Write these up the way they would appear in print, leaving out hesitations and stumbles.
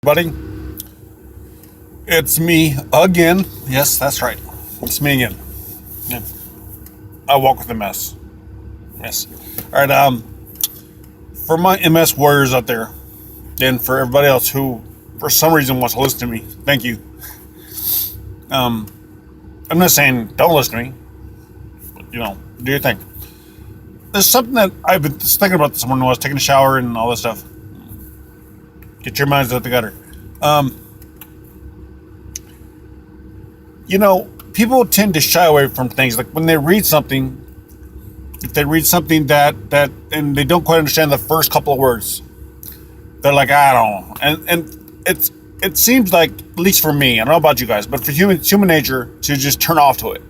Buddy, it's me again. Yes, that's right. It's me again. Yeah. I walk with MS. Yes. All right. For my MS warriors out there, and for everybody else who, for some reason, wants to listen to me, thank you. I'm not saying don't listen to me, but do your thing. There's something that I've been thinking about this morning while I was taking a shower and all this stuff. Get your minds out the gutter. People tend to shy away from things. Like when they read something, if they read something that and they don't quite understand the first couple of words, they're like, I don't know. And it seems like, at least for me, I don't know about you guys, but for human nature to just turn off to it.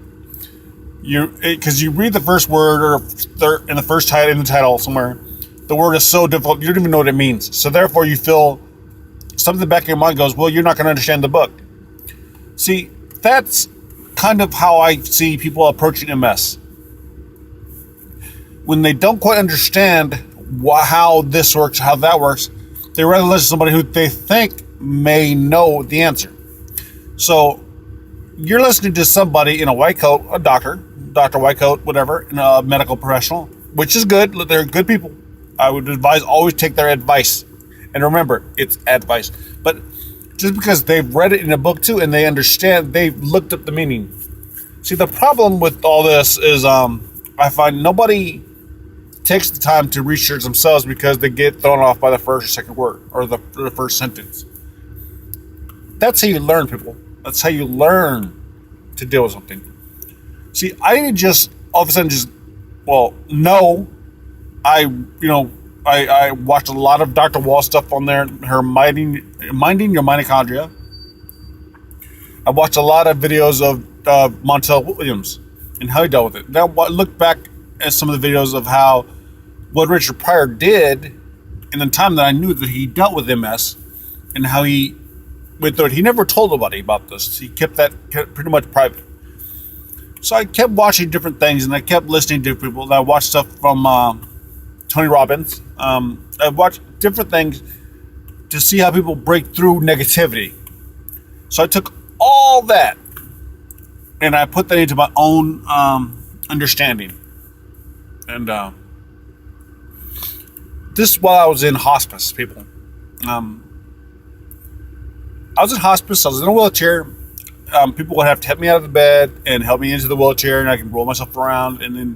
Because you read the first word or in the title somewhere, the word is so difficult you don't even know what it means. So therefore, you feel something in the back of your mind goes, well, you're not going to understand the book. See, that's kind of how I see people approaching MS. When they don't quite understand how this works, how that works, they rather listen to somebody who they think may know the answer. So you're listening to somebody in a white coat, a doctor white coat, whatever, in a medical professional, which is good. They're good people. I would advise always take their advice. And remember, it's advice. But just because they've read it in a book too and they understand, they've looked up the meaning. See, the problem with all this is I find nobody takes the time to research themselves because they get thrown off by the first or second word or the first sentence. That's how you learn, people. That's how you learn to deal with something. See, I didn't just all of a sudden no. I watched a lot of Dr. Wall stuff on there, her minding your mitochondria. I watched a lot of videos of Montel Williams and how he dealt with it. Now, look back at some of the videos of what Richard Pryor did in the time that I knew that he dealt with MS and how he went through it. He never told nobody about this. He kept pretty much private. So I kept watching different things and I kept listening to people. And I watched stuff from Tony Robbins. I watched different things to see how people break through negativity. So I took all that and I put that into my own understanding. And this while I was in hospice, people. I was in hospice. I was in a wheelchair. People would have to help me out of the bed and help me into the wheelchair, and I can roll myself around. And then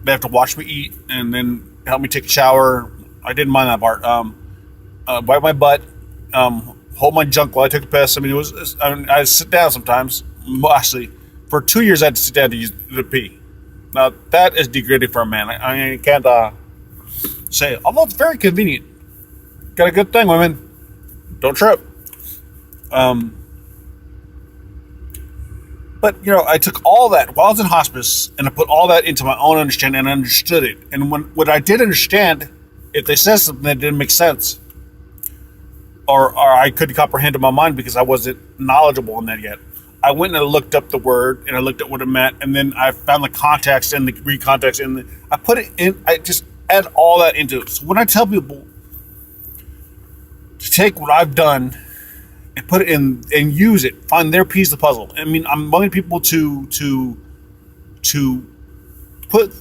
they have to watch me eat, and then help me take a shower. I didn't mind that part. Wipe my butt, hold my junk while I took a piss. I sit down sometimes. Actually, for 2 years I had to sit down to use the pee. Now that is degrading for a man. I can't say it. Although it's very convenient. Got a good thing, women. Don't trip. But I took all that while I was in hospice and I put all that into my own understanding and I understood it. And when I did understand, if they said something that didn't make sense or I couldn't comprehend in my mind because I wasn't knowledgeable on that yet, I went and I looked up the word and I looked at what it meant, and then I found the context and the recontext and I put it in. I just add all that into it. So when I tell people to take what I've done and put it in and use it, find their piece of the puzzle. I mean, I'm wanting people to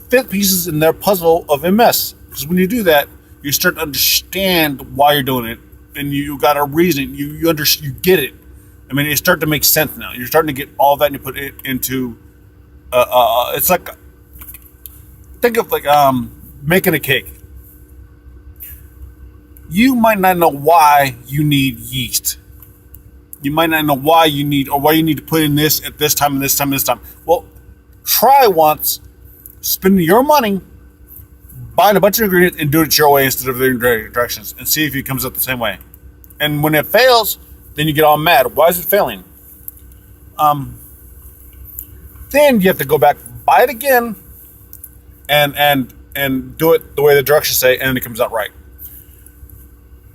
fit pieces in their puzzle of MS. Because when you do that, you start to understand why you're doing it, and you got a reason. You get it. I mean, it starts to make sense now. You're starting to get all that, and you put it into. It's like, think of making a cake. You might not know why you need yeast. You might not know why you need to put in this at this time and this time and this time. Well, try once, spending your money, buying a bunch of ingredients and do it your way instead of the directions and see if it comes out the same way. And when it fails, then you get all mad. Why is it failing? Then you have to go back, buy it again, and do it the way the directions say, and it comes out right.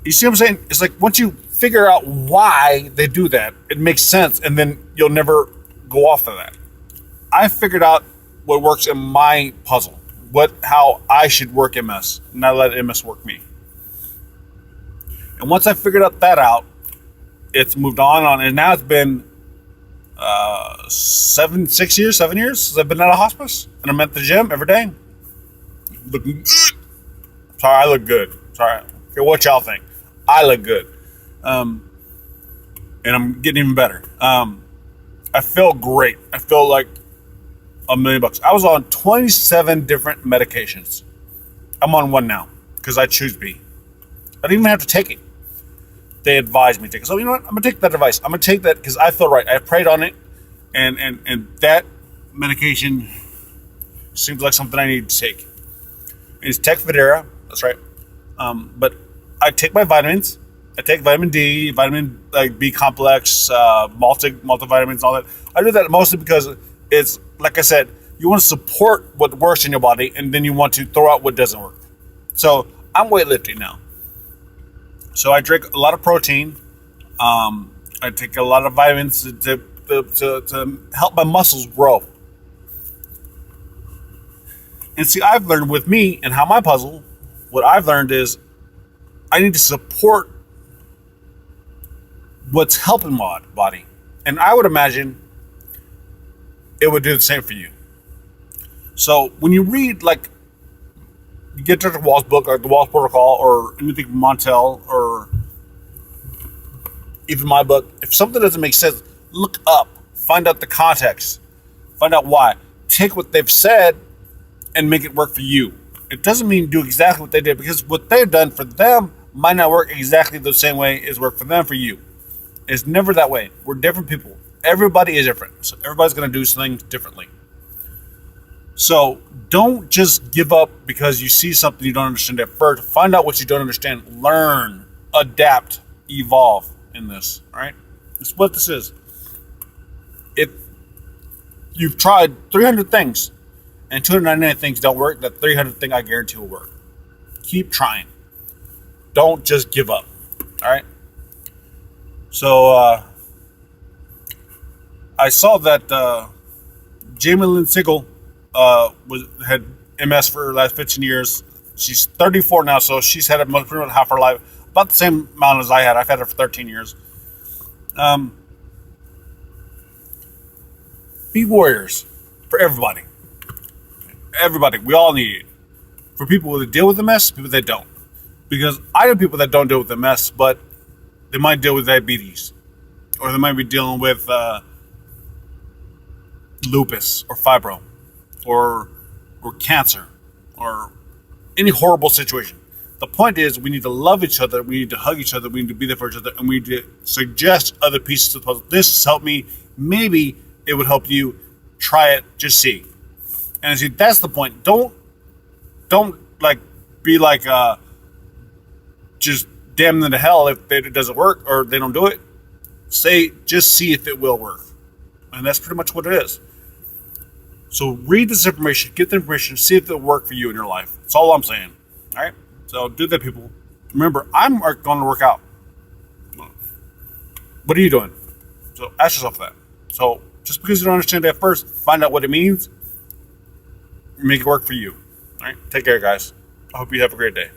You see what I'm saying? It's like once you figure out why they do that, it makes sense, and then you'll never go off of that. I figured out what works in my puzzle, how I should work MS, not let MS work me. And once I figured that out, it's moved on, and now it's been 7 years since I've been at a hospice, and I'm at the gym every day, looking good. Sorry, I look good. Sorry, okay, what y'all think? I look good, and I'm getting even better. I feel great. I feel like $1,000,000. I was on 27 different medications. I'm on one now because I choose B. I didn't even have to take it. They advised me to take it. So you know what? I'm gonna take that advice. I'm gonna take that because I feel right. I prayed on it, and that medication seems like something I need to take. It's Tecfidera. That's right. But I take my vitamins. I take vitamin D, vitamin like B complex, multivitamins, all that. I do that mostly because it's like I said, you want to support what works in your body, and then you want to throw out what doesn't work. So I'm weightlifting now. So I drink a lot of protein. I take a lot of vitamins to help my muscles grow. And see, I've learned with me and how my puzzle, what I've learned is I need to support what's helping my body. And I would imagine it would do the same for you. So when you read, like, you get Dr. Wall's book, like the Wall's Protocol, or anything from Montel, or even my book, if something doesn't make sense, look up, find out the context, find out why. Take what they've said and make it work for you. It doesn't mean do exactly what they did, because what they've done for them might not work exactly the same way as work for them for you. It's never that way. We're different people. Everybody is different. So everybody's going to do things differently. So don't just give up because you see something you don't understand at first. Find out what you don't understand. Learn, adapt, evolve in this. All right? That's what this is. If you've tried 300 things and 299 things don't work, that 300th thing I guarantee will work. Keep trying. Don't just give up. All right? So I saw that Jamie Lynn Sigel had MS for the last 15 years. She's 34 now, so she's had it pretty much half her life. About the same amount as I had. I've had it for 13 years. Be warriors for everybody. Everybody. We all need it. For people that deal with MS, people that don't. Because I know people that don't deal with MS, but they might deal with diabetes. Or they might be dealing with lupus or fibro. Or cancer, or any horrible situation. The point is, we need to love each other, we need to hug each other, we need to be there for each other, and we need to suggest other pieces of the puzzle. This has helped me. Maybe it would help you. Try it. Just see. And see, that's the point. Don't like be like just damn them to hell if it doesn't work or they don't do it. Say, just see if it will work, and that's pretty much what it is. So read this information, get the information, see if it'll work for you in your life. That's all I'm saying. All right? So do that, people. Remember, I'm going to work out. What are you doing? So ask yourself that. So just because you don't understand it at first, find out what it means. Make it work for you. All right? Take care, guys. I hope you have a great day.